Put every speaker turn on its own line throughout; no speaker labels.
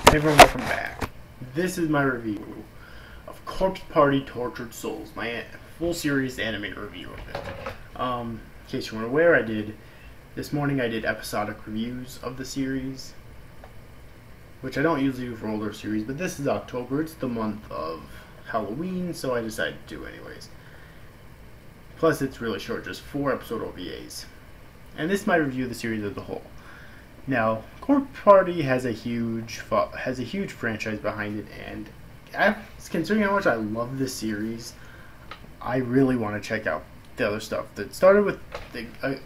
Hey everyone, welcome back. This is my review of Corpse Party Tortured Souls, my full series animated review of it. In case you weren't aware, this morning I did episodic reviews of the series, which I don't usually do for older series, but this is October, it's the month of Halloween, so I decided to do anyways. Plus it's really short, just 4 episode OVAs. And this is my review of the series as a whole. Now, Corpse Party has a huge franchise behind it, and considering how much I love this series, I really want to check out the other stuff that started with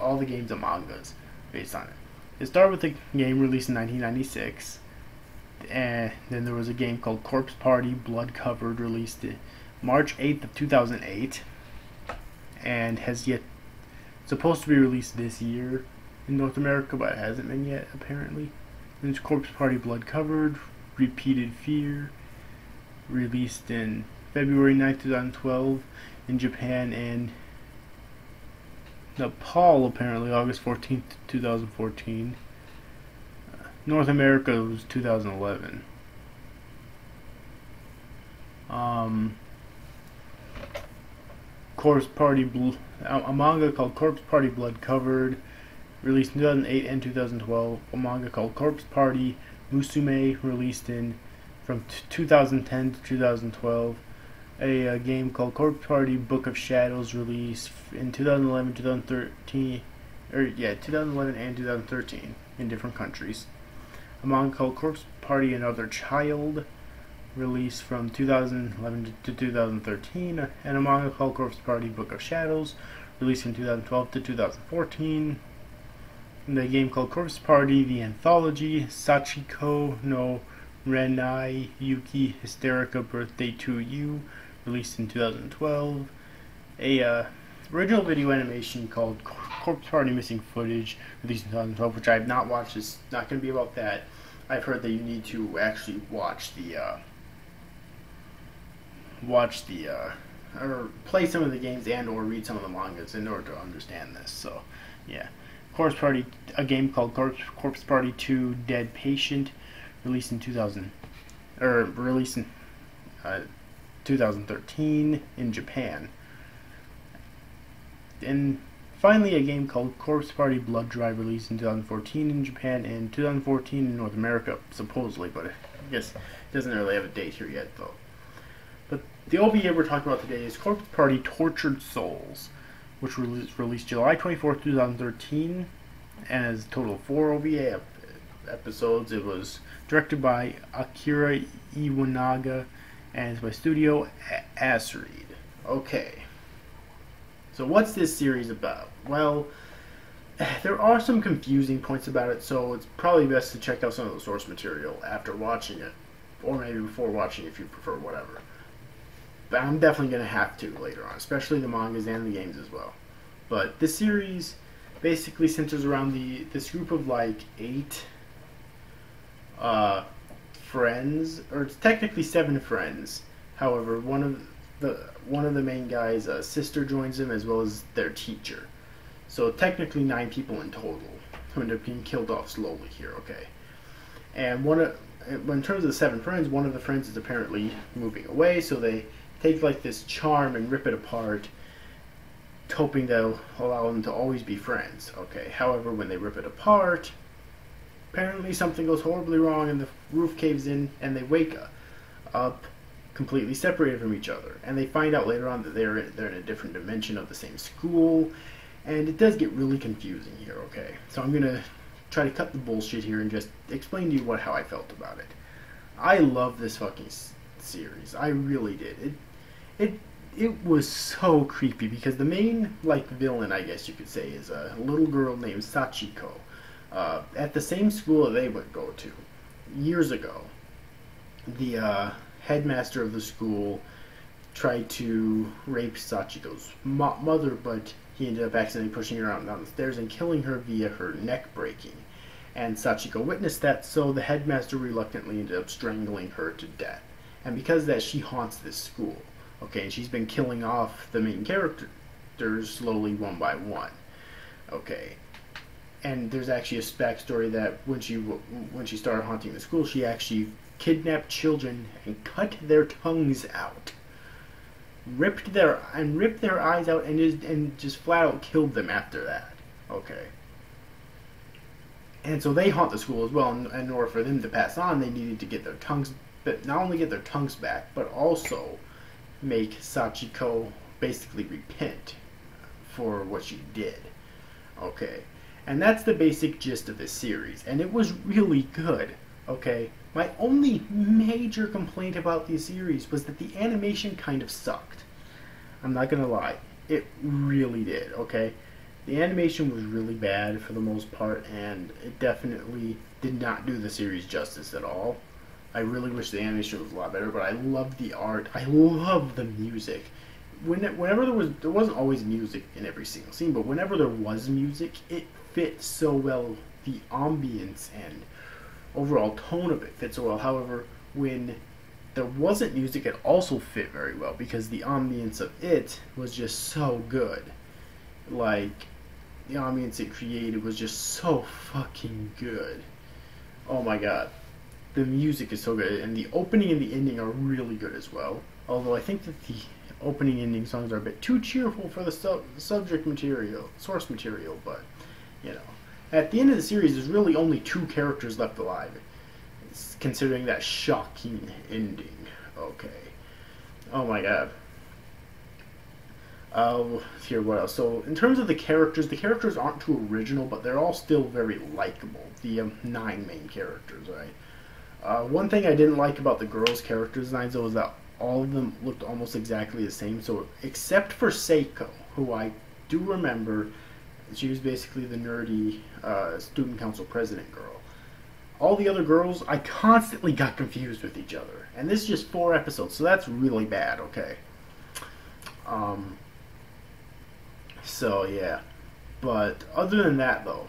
all the games and mangas based on it. It started with the game released in 1996, and then there was a game called Corpse Party Blood Covered released March 8th of 2008, and has yet supposed to be released this year in North America, but it hasn't been yet, apparently. Then there's Corpse Party Blood Covered, Repeated Fear, released in February 9th, 2012 in Japan, and Nepal, apparently, August 14th, 2014. North America was 2011. Corpse Party a manga called Corpse Party Blood Covered, released in 2008 and 2012. A manga called Corpse Party Musume, released from 2010 to 2012. A game called Corpse Party Book of Shadows, released in 2011, 2013, 2011 and 2013 in different countries. A manga called Corpse Party Another Child, released from 2011 to 2013, and a manga called Corpse Party Book of Shadows, released from 2012 to 2014. And a game called Corpse Party The Anthology, Sachiko no Renai Yuki Hysterica Birthday to You, released in 2012. A original video animation called Corpse Party Missing Footage, released in 2012, which I have not watched. It's not going to be about that. I've heard that you need to actually watch or play some of the games and or read some of the mangas in order to understand this. So, yeah. Corpse Party, a game called Corpse Party 2 Dead Patient, released in 2013 in Japan. And finally, a game called Corpse Party Blood Drive, released in 2014 in Japan and 2014 in North America, supposedly, but I guess it doesn't really have a date here yet, though. But the OVA we're talking about today is Corpse Party Tortured Souls, which was released July 24th, 2013, and has a total of 4 OVA episodes. It was directed by Akira Iwanaga, and it's by Studio Asread. Okay. So what's this series about? Well, there are some confusing points about it, so it's probably best to check out some of the source material after watching it, or maybe before watching if you prefer, whatever. But I'm definitely going to have to later on, especially the mangas and the games as well. But this series basically centers around this group of like 8 friends, or it's technically 7 friends. However, one of the main guys' sister joins them, as well as their teacher. So technically 9 people in total who end up being killed off slowly here. Okay, and in terms of the 7 friends, one of the friends is apparently moving away, so they take like this charm and rip it apart, hoping that'll allow them to always be friends. Okay, however, when they rip it apart, apparently something goes horribly wrong and the roof caves in and they wake up completely separated from each other. And they find out later on that they're in a different dimension of the same school, and it does get really confusing here. Okay, so I'm going to try to cut the bullshit here and just explain to you how I felt about it. I love this fucking series. I really did. It was so creepy because the main villain, I guess you could say, is a little girl named Sachiko. At the same school that they would go to years ago, the headmaster of the school tried to rape Sachiko's mother, but he ended up accidentally pushing her out down the stairs and killing her via her neck breaking. And Sachiko witnessed that, so the headmaster reluctantly ended up strangling her to death. And because of that, she haunts this school. Okay, and she's been killing off the main characters slowly one by one. Okay, and there's actually a backstory that when she started haunting the school, she actually kidnapped children and cut their tongues out, ripped their eyes out, and just flat out killed them after that. Okay. And so they haunt the school as well, and in order for them to pass on, they needed to get their tongues, but not only get their tongues back, but also make Sachiko basically repent for what she did. Okay. And that's the basic gist of this series, and it was really good. Okay. My only major complaint about the series was that the animation kind of sucked. I'm not gonna lie. It really did, okay? The animation was really bad for the most part, and it definitely did not do the series justice at all. I really wish the animation was a lot better, but I love the art. I love the music. Whenever there wasn't always music in every single scene, but whenever there was music, it fit so well. The ambience and overall tone of it fit so well. However, when there wasn't music, it also fit very well because the ambience of it was just so good. Like, the ambience it created was just so fucking good. Oh my god. The music is so good, and the opening and the ending are really good as well. Although I think that the opening and ending songs are a bit too cheerful for the source material, but, you know. At the end of the series, there's really only 2 characters left alive, considering that shocking ending. Okay. Oh my god. Here, what else? So, in terms of the characters aren't too original, but they're all still very likable. The 9 main characters, right? One thing I didn't like about the girls' character designs, though, is that all of them looked almost exactly the same. So, except for Seiko, who I do remember, she was basically the nerdy student council president girl. All the other girls, I constantly got confused with each other. And this is just 4 episodes, so that's really bad, okay? So, yeah. But, other than that, though,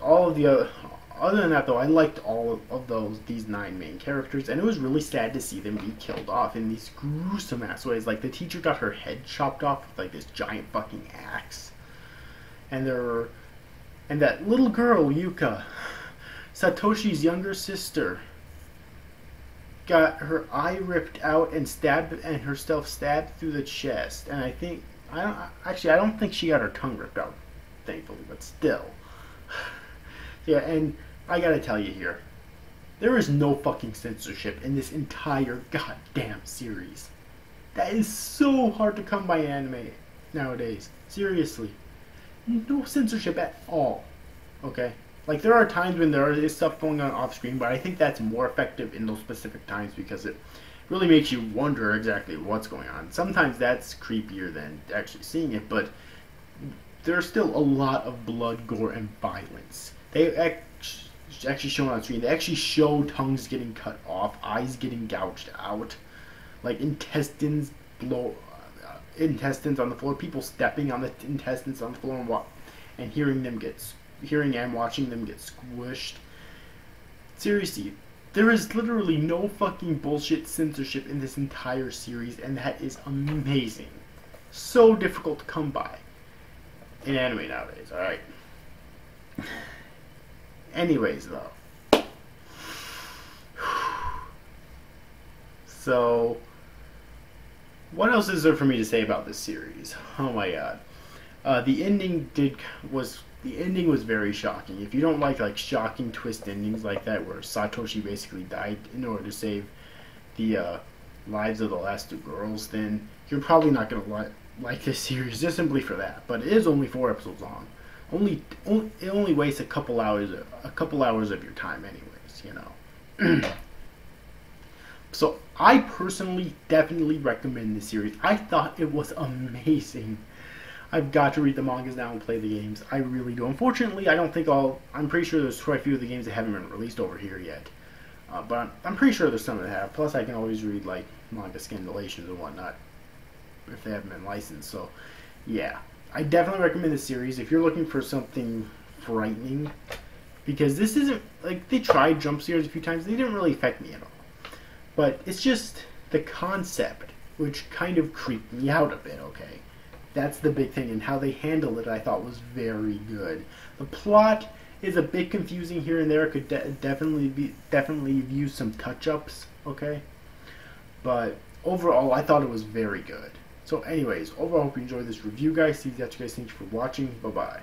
other than that, though, I liked all of these 9 main characters, and it was really sad to see them be killed off in these gruesome ass ways. Like, the teacher got her head chopped off with, like, this giant fucking axe. And that little girl, Yuka, Satoshi's younger sister, got her eye ripped out and herself stabbed through the chest. And I don't think she got her tongue ripped out, thankfully, but still. Yeah, and I gotta tell you here, there is no fucking censorship in this entire goddamn series. That is so hard to come by anime nowadays. Seriously. No censorship at all. Okay? Like, there are times when there is stuff going on off screen, but I think that's more effective in those specific times because it really makes you wonder exactly what's going on. Sometimes that's creepier than actually seeing it, but there's still a lot of blood, gore, and violence. They actually show on screen. They actually show tongues getting cut off, eyes getting gouged out, like intestines on the floor, people stepping on the intestines on the floor and hearing and watching them get squished. Seriously, there is literally no fucking bullshit censorship in this entire series, and that is amazing. So difficult to come by in anime nowadays, alright? Anyways, though. So, what else is there for me to say about this series? Oh my god. The ending was very shocking. If you don't like shocking twist endings like that, where Satoshi basically died in order to save the lives of the last 2 girls, then you're probably not gonna like this series just simply for that. But it is only 4 episodes long. It only wastes a couple hours of your time, anyways. You know. So I personally definitely recommend this series. I thought it was amazing. I've got to read the mangas now and play the games. I really do. Unfortunately, I'm pretty sure there's quite a few of the games that haven't been released over here yet. But I'm pretty sure there's some that have. Plus, I can always read like manga scanlations and whatnot if they haven't been licensed. So, yeah, I definitely recommend this series if you're looking for something frightening. Because this isn't like they tried jump scares a few times. They didn't really affect me at all. But it's just the concept which kind of creeped me out a bit. Okay. That's the big thing, and how they handled it I thought was very good. The plot is a bit confusing here and there. Could definitely use some touch-ups, okay? But overall, I thought it was very good. So anyways, overall, I hope you enjoyed this review, guys. See you guys. Thank you for watching. Bye-bye.